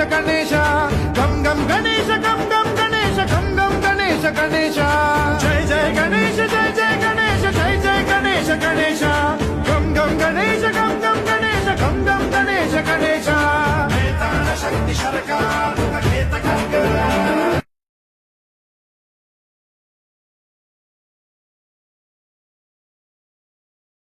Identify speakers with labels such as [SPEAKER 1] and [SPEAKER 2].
[SPEAKER 1] గణేశ గం గం గణేశ గం గం గణేశ గం గం గణేశ గణేశ జయ జయ గణేశ జయ జయ గణేశ జయ జయ గణేశ గణేశ గం గం గణేశ గం గం గణేశ గం గం గణేశ గణేశ
[SPEAKER 2] శక్తి సర్కార్